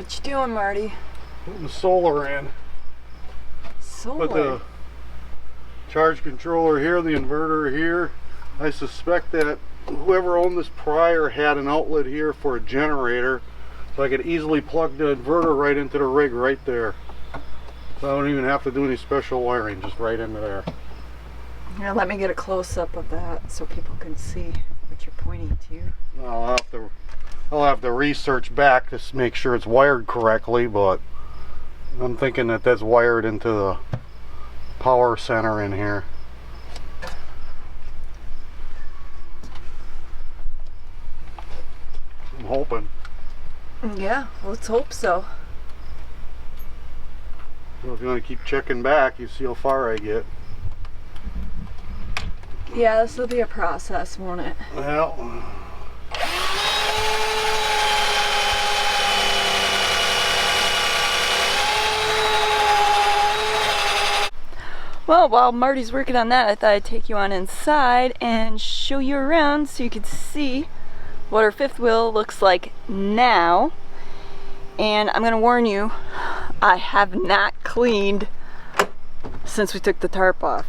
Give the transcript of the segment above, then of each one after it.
What you doing, Marty? Putting the solar in. Solar? Put the charge controller here, the inverter here. I suspect that whoever owned this prior had an outlet here for a generator, so I could easily plug the inverter right into the rig right there. So I don't even have to do any special wiring, just right into there. Here, let me get a close-up of that so people can see what you're pointing to. I'll have to research back to make sure it's wired correctly, but I'm thinking that that's wired into the power center in here. I'm hoping. Yeah, let's hope so. So if you want to keep checking back, you see how far I get. Yeah, this will be a process, won't it? Well, while Marty's working on that, I thought I'd take you on inside and show you around so you could see what our fifth wheel looks like now. And I'm gonna warn you, I have not cleaned since we took the tarp off.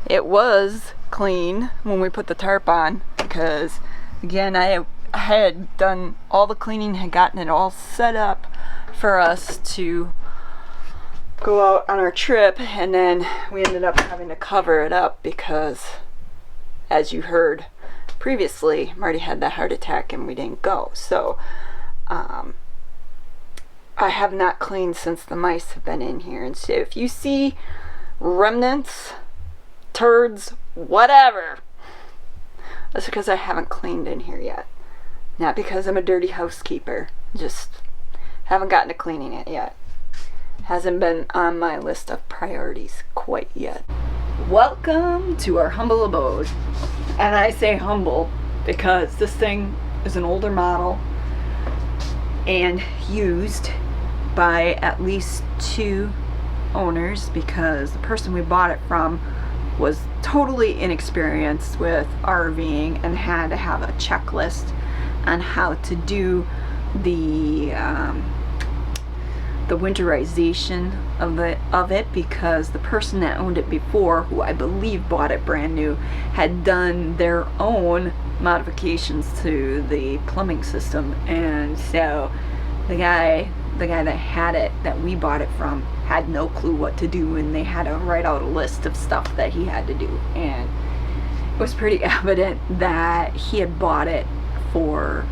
It was clean when we put the tarp on because, again, I had done all the cleaning, had gotten it all set up for us to go out on our trip, and then we ended up having to cover it up because, as you heard previously, Marty had that heart attack and we didn't go. So I have not cleaned since the mice have been in here, and so if you see remnants, turds, whatever, that's because I haven't cleaned in here yet. Not because I'm a dirty housekeeper, just haven't gotten to cleaning it yet. Hasn't been on my list of priorities quite yet. Welcome to our humble abode. And I say humble because this thing is an older model and used by at least 2 owners, because the person we bought it from was totally inexperienced with RVing and had to have a checklist on how to do the winterization of it because the person that owned it before, who I believe bought it brand new, had done their own modifications to the plumbing system, and so the guy that had it, that we bought it from, had no clue what to do, and they had to write out a list of stuff that he had to do, and it was pretty evident that he had bought it for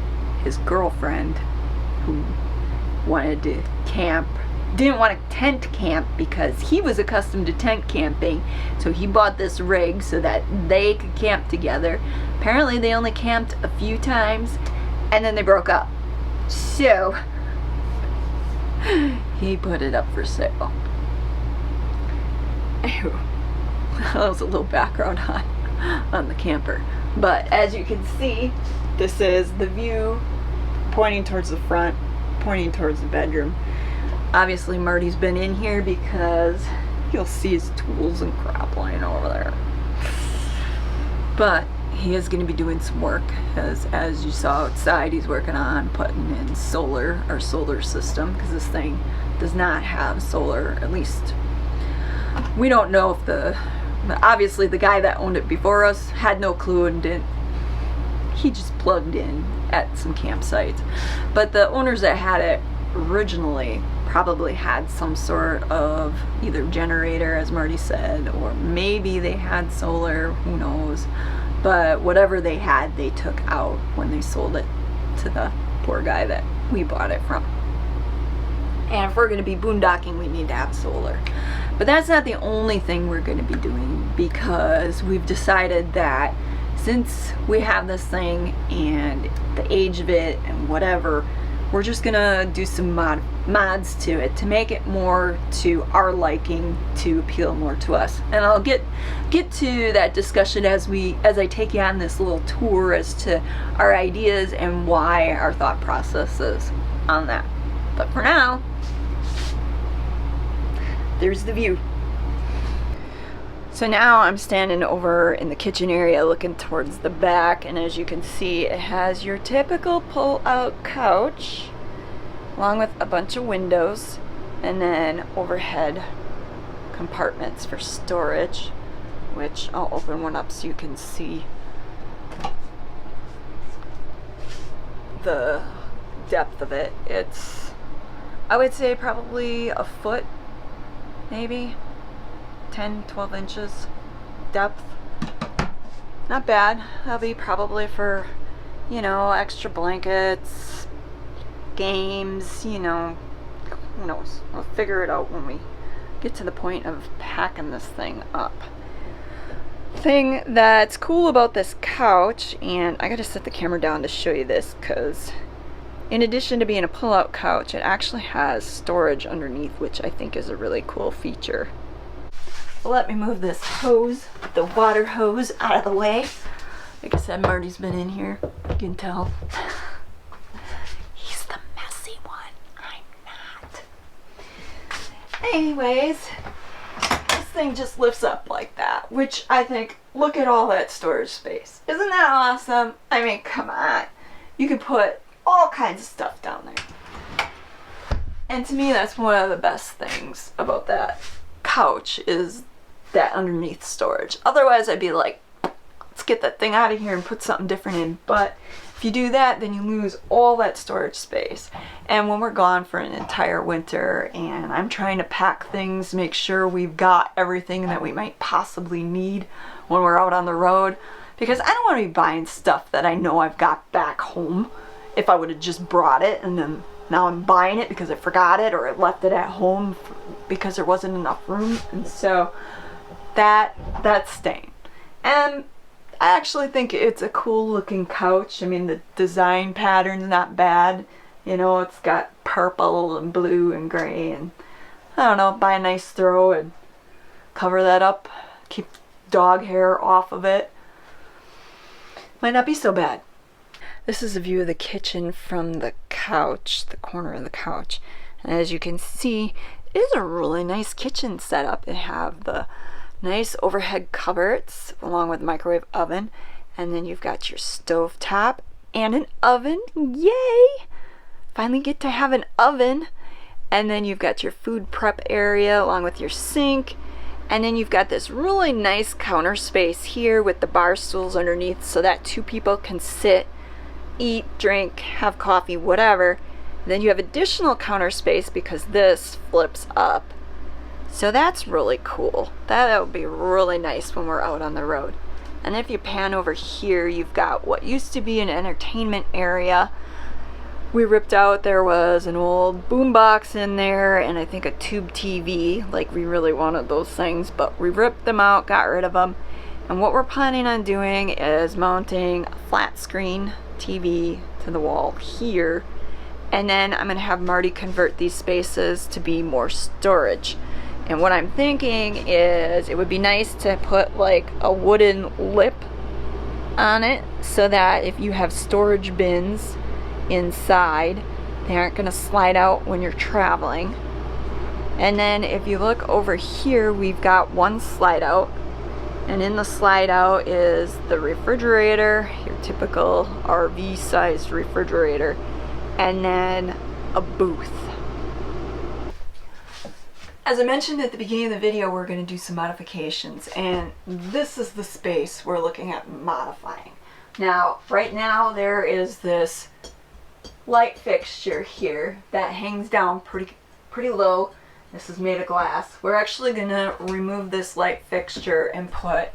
his girlfriend who wanted to camp, didn't want to tent camp because he was accustomed to tent camping, so he bought this rig so that they could camp together. Apparently they only camped a few times and then they broke up, so he put it up for sale. Ew. That was a little background on the camper, but as you can see, this is the view pointing towards the front, pointing towards the bedroom. Obviously Marty's been in here because you'll see his tools and crap lying over there, but he is going to be doing some work, as you saw outside. He's working on putting in our solar system, because this thing does not have solar. At least we don't know if obviously the guy that owned it before us had no clue and he just plugged in at some campsites, but the owners that had it originally probably had some sort of either generator, as Marty said, or maybe they had solar, who knows, but whatever they had, they took out when they sold it to the poor guy that we bought it from. And if we're going to be boondocking, we need to have solar. But that's not the only thing we're going to be doing, because we've decided that since we have this thing and the age of it and whatever, we're just gonna do some mods to it to make it more to our liking, to appeal more to us. And I'll get to that discussion as I take you on this little tour as to our ideas and why our thought process is on that. But for now, there's the view. So now I'm standing over in the kitchen area looking towards the back, and as you can see, it has your typical pull-out couch along with a bunch of windows, and then overhead compartments for storage, which I'll open one up so you can see the depth of it. It's, I would say, probably a foot, maybe 10-12 inches depth. Not bad. That'll be probably for, you know, extra blankets, games, you know, who knows. We'll figure it out when we get to the point of packing this thing up. Thing that's cool about this couch, and I gotta set the camera down to show you this, because in addition to being a pull-out couch, it actually has storage underneath, which I think is a really cool feature. Let me move this hose, the water hose, out of the way. Like I said, Marty's been in here, you can tell. He's the messy one, I'm not. Anyways, this thing just lifts up like that, which I think, look at all that storage space. Isn't that awesome? I mean, come on. You could put all kinds of stuff down there. And to me, that's one of the best things about that couch, is that underneath storage. Otherwise, I'd be like, let's get that thing out of here and put something different in. But if you do that, then you lose all that storage space. And when we're gone for an entire winter and I'm trying to pack things, make sure we've got everything that we might possibly need when we're out on the road, because I don't want to be buying stuff that I know I've got back home. If I would have just brought it and then now I'm buying it because I forgot it, or I left it at home because there wasn't enough room. And so that's staying. And I actually think it's a cool looking couch. I mean, the design pattern's not bad. You know, it's got purple and blue and gray, and I don't know, buy a nice throw and cover that up, keep dog hair off of it. Might not be so bad. This is a view of the kitchen from the couch, the corner of the couch. And as you can see, it is a really nice kitchen setup. They have the nice overhead cupboards along with microwave oven, and then you've got your stove top and an oven. Yay! Finally get to have an oven. And then you've got your food prep area along with your sink, and then you've got this really nice counter space here with the bar stools underneath so that two people can sit, eat, drink, have coffee, whatever. Then you have additional counter space because this flips up. So that's really cool. That would be really nice when we're out on the road. And if you pan over here, you've got what used to be an entertainment area. We ripped out, there was an old boombox in there and I think a tube TV. Like, we really wanted those things, but we ripped them out, got rid of them. And what we're planning on doing is mounting a flat screen TV to the wall here. And then I'm gonna have Marty convert these spaces to be more storage. And what I'm thinking is it would be nice to put like a wooden lip on it so that if you have storage bins inside, they aren't going to slide out when you're traveling. And then if you look over here, we've got one slide out, and in the slide out is the refrigerator, your typical RV sized refrigerator, and then a booth. As I mentioned at the beginning of the video, we're going to do some modifications, and this is the space we're looking at modifying. Now, right now there is this light fixture here that hangs down pretty low. This is made of glass. We're actually going to remove this light fixture and put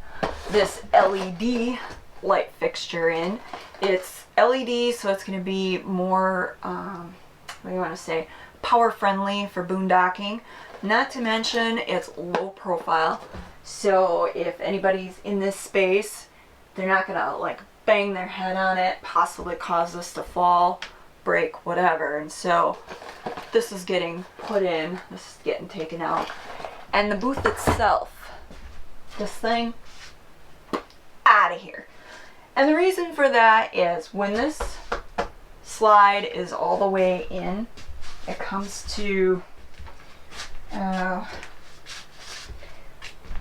this LED light fixture in. It's LED, so it's going to be more, what do you want to say, power friendly for boondocking. Not to mention it's low profile, so if anybody's in this space, they're not gonna like bang their head on it, possibly cause this to fall, break, whatever. And so this is getting put in, this is getting taken out. And the booth itself, this thing, out of here. And the reason for that is when this slide is all the way in, it comes to, I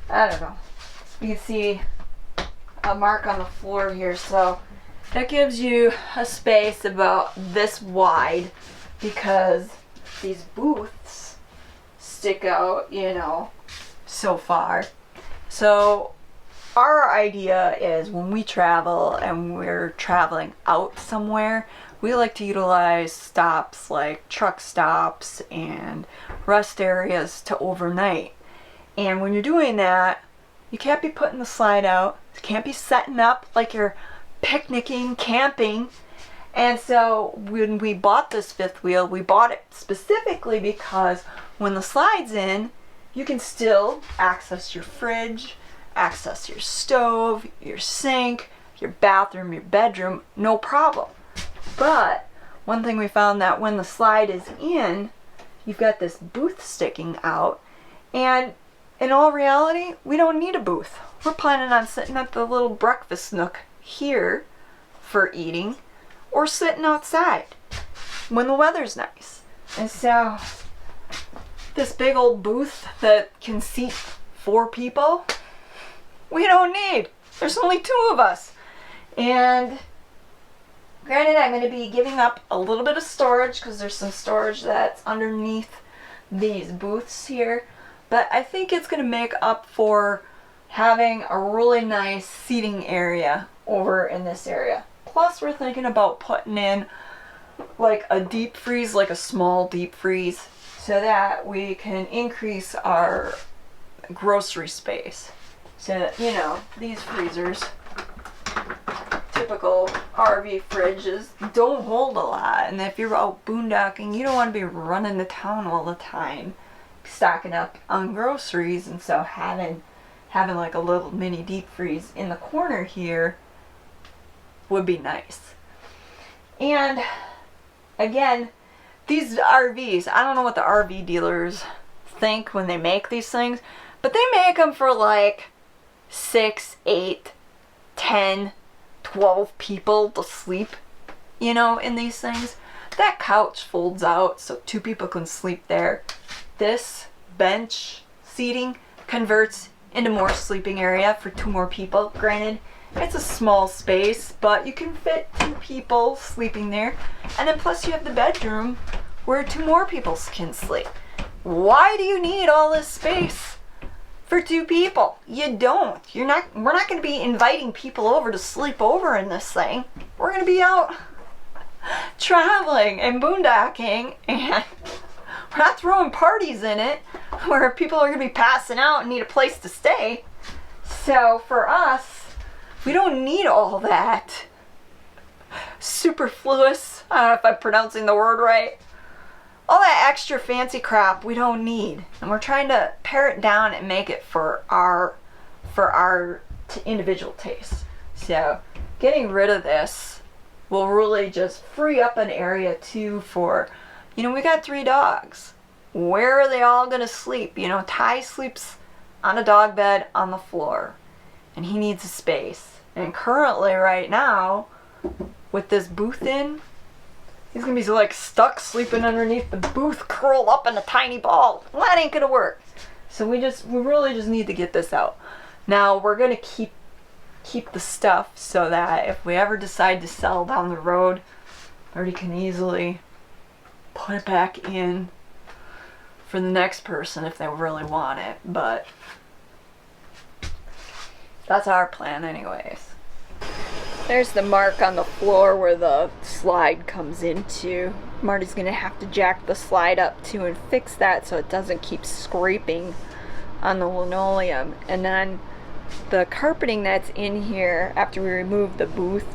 don't know, you can see a mark on the floor here, so that gives you a space about this wide because these booths stick out, you know, so far. So our idea is when we travel and we're traveling out somewhere, we like to utilize stops like truck stops and rest areas to overnight. And when you're doing that, you can't be putting the slide out. You can't be setting up like you're picnicking, camping. And so when we bought this fifth wheel, we bought it specifically because when the slide's in, you can still access your fridge, access your stove, your sink, your bathroom, your bedroom, no problem. But one thing we found that when the slide is in, you've got this booth sticking out, and in all reality, we don't need a booth. We're planning on sitting at the little breakfast nook here for eating, or sitting outside when the weather's nice. And so this big old booth that can seat 4 people, we don't need. There's only 2 of us. And granted, I'm going to be giving up a little bit of storage because there's some storage that's underneath these booths here. But I think it's going to make up for having a really nice seating area over in this area. Plus, we're thinking about putting in like a deep freeze, like a small deep freeze, so that we can increase our grocery space. So, you know, these freezers, typical RV fridges, don't hold a lot. And if you're out boondocking, you don't want to be running to town all the time, stocking up on groceries. And so having like a little mini deep freeze in the corner here would be nice. And again, these RVs, I don't know what the RV dealers think when they make these things, but they make them for like 6, 8, 10, 12 people to sleep, you know, in these things. That couch folds out so 2 people can sleep there. This bench seating converts into more sleeping area for 2 more people. Granted, it's a small space, but you can fit 2 people sleeping there. And then plus you have the bedroom where 2 more people can sleep. Why do you need all this space for 2 people? You don't. We're not going to be inviting people over to sleep over in this thing. We're going to be out traveling and boondocking, and we're not throwing parties in it where people are going to be passing out and need a place to stay. So for us, we don't need all that superfluous, I don't know if I'm pronouncing the word right, all that extra fancy crap we don't need. And we're trying to pare it down and make it for our individual tastes. So getting rid of this will really just free up an area too for, you know, we got 3 dogs. Where are they all going to sleep? You know, Ty sleeps on a dog bed on the floor, and he needs a space. And currently, right now, with this booth in, he's going to be like stuck sleeping underneath the booth, curled up in a tiny ball. Well, that ain't going to work. So we really just need to get this out. Now, we're going to keep the stuff so that if we ever decide to sell down the road, Marty can easily put it back in for the next person if they really want it. But that's our plan anyways. There's the mark on the floor where the slide comes into. Marty's gonna have to jack the slide up too and fix that so it doesn't keep scraping on the linoleum. And then the carpeting that's in here, after we remove the booth,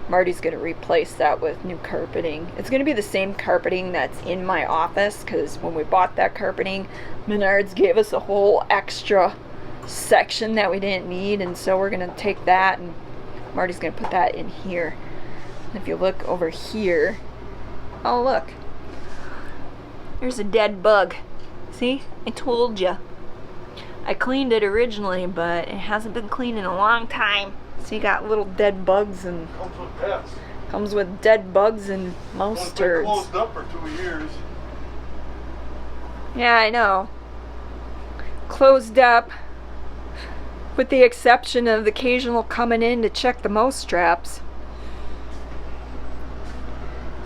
Marty's gonna replace that with new carpeting. It's gonna be the same carpeting that's in my office, because when we bought that carpeting, Menards gave us a whole extra section that we didn't need, and so we're gonna take that and Marty's gonna put that in here. And if you look over here, oh look, there's a dead bug. See, I told you. I cleaned it originally, but it hasn't been cleaned in a long time. So you got little dead bugs, and Comes with pets. comes with dead bugs and mouse It's been turds. closed up for 2 years. Yeah, I know. Closed up, with the exception of the occasional coming in to check the mouse traps.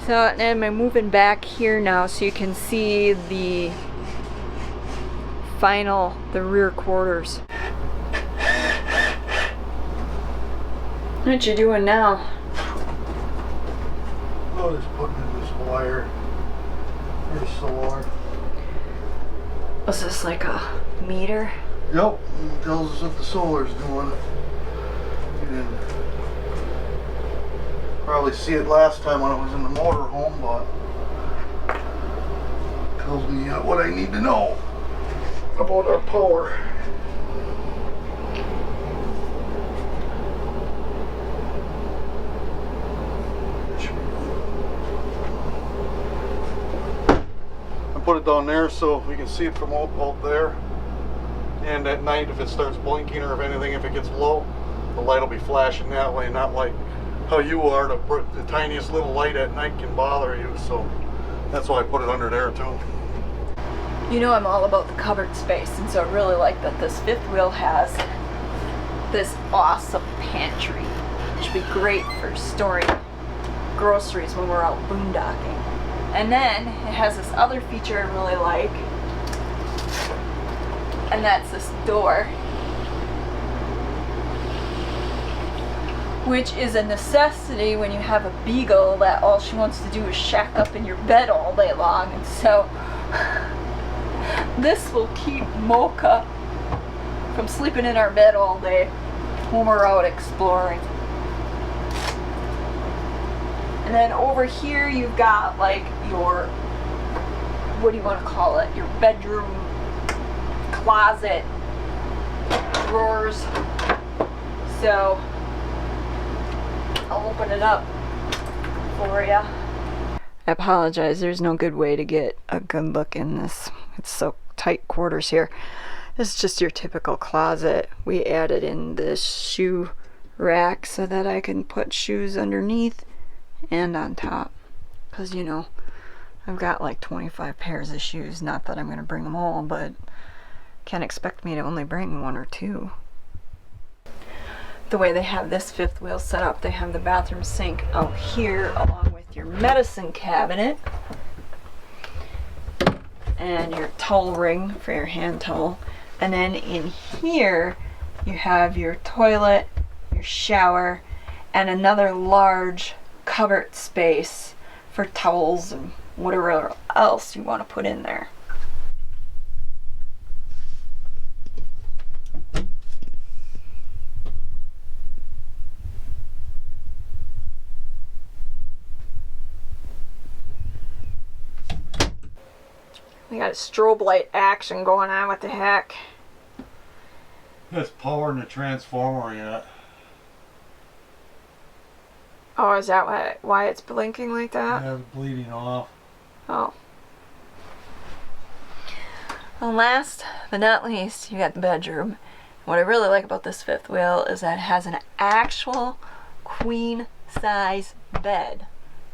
So, and I'm moving back here now so you can see the rear quarters. What you doing now? Oh, just putting in this wire for solar. Was this like a meter? Yep, it tells us what the solar's doing. You didn't probably see it last time when it was in the motor home, but it tells me what I need to know about our power. Put it down there so we can see it from out there, and at night if it starts blinking or if it gets low, the light will be flashing that way, not like how you are. The tiniest little light at night can bother you, so that's why I put it under there too. You know I'm all about the covered space, and so I really like that this fifth wheel has this awesome pantry, which would be great for storing groceries when we're out boondocking. And then it has this other feature I really like, and that's this door, which is a necessity when you have a beagle that all she wants to do is shack up in your bed all day long. And so this will keep Mocha from sleeping in our bed all day when we're out exploring. And then over here you've got like your, what do you want to call it, your bedroom closet drawers. So I'll open it up for you. I apologize, there's no good way to get a good look in this. It's so tight quarters here. This is just your typical closet. We added in this shoe rack so that I can put shoes underneath and on top, because you know I've got like 25 pairs of shoes. Not that I'm going to bring them all, but can't expect me to only bring one or two. The way they have this fifth wheel set up, they have the bathroom sink out here along with your medicine cabinet and your towel ring for your hand towel, and then in here you have your toilet, your shower, and another large covered space for towels and whatever else you want to put in there. We got a strobe light action going on. What the heck? It's powering the transformer yet. Oh, is that why it's blinking like that? Yeah, it's bleeding off. Oh. Well, last but not least, you got the bedroom. What I really like about this fifth wheel is that it has an actual queen size bed,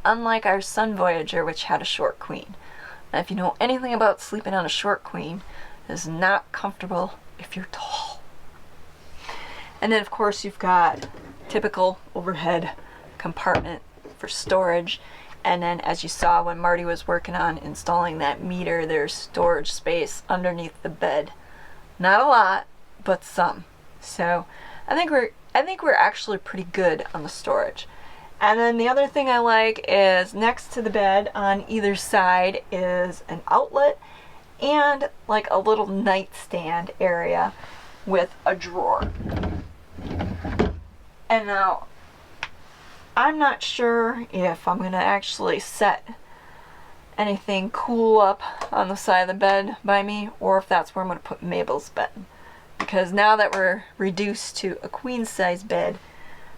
unlike our Sun Voyager, which had a short queen. Now, if you know anything about sleeping on a short queen, it is not comfortable if you're tall. And then of course you've got typical overhead compartment for storage, and then as you saw when Marty was working on installing that meter, there's storage space underneath the bed. Not a lot, but some. So I think we're actually pretty good on the storage. And then the other thing I like is next to the bed on either side is an outlet and like a little nightstand area with a drawer. And now I'm not sure if I'm gonna actually set anything cool up on the side of the bed by me, or if that's where I'm gonna put Mabel's bed. Because now that we're reduced to a queen size bed,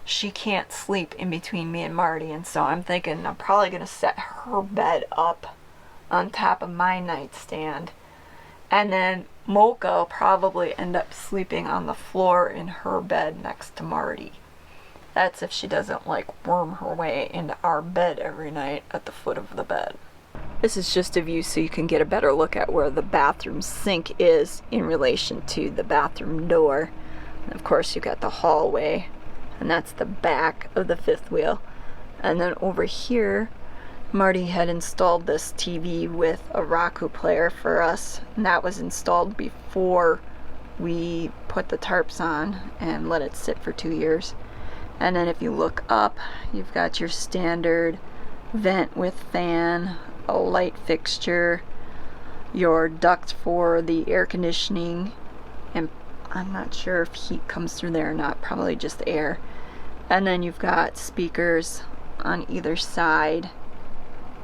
she can't sleep in between me and Marty, and so I'm thinking I'm probably gonna set her bed up on top of my nightstand, and then Mocha will probably end up sleeping on the floor in her bed next to Marty. That's if she doesn't like worm her way into our bed every night at the foot of the bed. This is just a view so you can get a better look at where the bathroom sink is in relation to the bathroom door. And of course you've got the hallway, and that's the back of the fifth wheel. And then over here Marty had installed this TV with a Roku player for us, and that was installed before we put the tarps on and let it sit for 2 years. And then if you look up, you've got your standard vent with fan, a light fixture, your duct for the air conditioning, and I'm not sure if heat comes through there or not, probably just air. And then you've got speakers on either side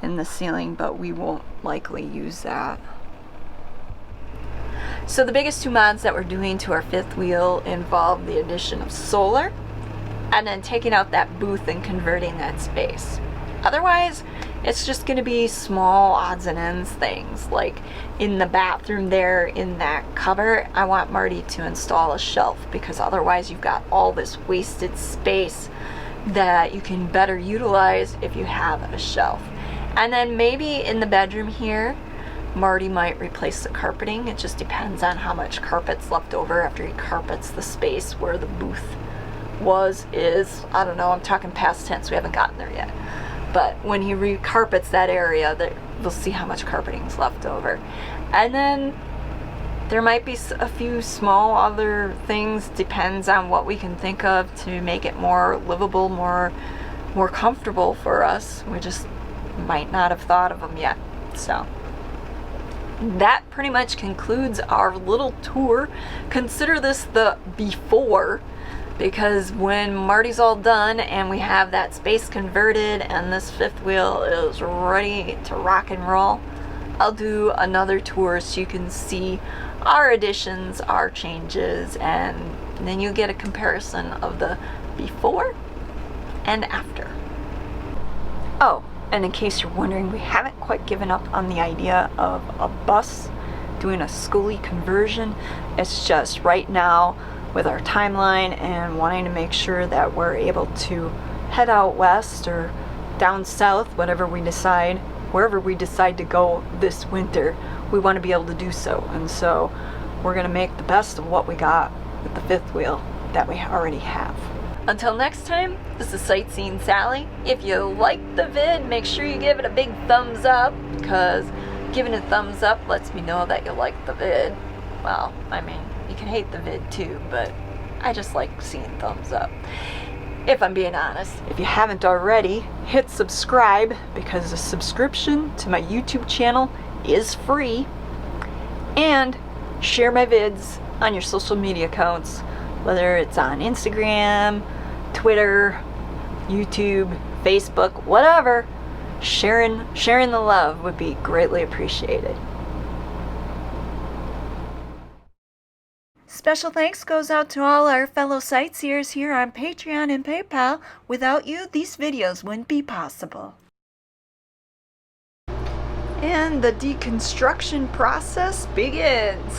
in the ceiling, but we won't likely use that. So the biggest two mods that we're doing to our fifth wheel involve the addition of solar and then taking out that booth and converting that space. Otherwise, it's just going to be small odds and ends things, like in the bathroom there in that cupboard, I want Marty to install a shelf, because otherwise you've got all this wasted space that you can better utilize if you have a shelf. And then maybe in the bedroom here, Marty might replace the carpeting. It just depends on how much carpet's left over after he carpets the space where the booth is. I don't know, I'm talking past tense, we haven't gotten there yet. But when he recarpets that area, we'll see how much carpeting's left over. And then there might be a few small other things, depends on what we can think of to make it more livable, more comfortable for us. We just might not have thought of them yet. So that pretty much concludes our little tour. Consider this the before, because when Marty's all done and we have that space converted and this fifth wheel is ready to rock and roll, I'll do another tour so you can see our additions, our changes, and then you'll get a comparison of the before and after. Oh, and in case you're wondering, we haven't quite given up on the idea of a bus doing a schoolie conversion. It's just right now, with our timeline and wanting to make sure that we're able to head out west or down south, wherever we decide to go this winter, we want to be able to do so. And so we're going to make the best of what we got with the fifth wheel that we already have. Until next time, this is Sightseeing Sally. If you liked the vid, make sure you give it a big thumbs up, because giving a thumbs up lets me know that you liked the vid. Well, I mean, you can hate the vid too, but I just like seeing thumbs up. If I'm being honest, if you haven't already, hit subscribe, because a subscription to my YouTube channel is free. And share my vids on your social media accounts, whether it's on Instagram, Twitter, YouTube, Facebook, whatever. Sharing the love would be greatly appreciated. Special thanks goes out to all our fellow sightseers here on Patreon and PayPal. Without you, these videos wouldn't be possible. And the deconstruction process begins.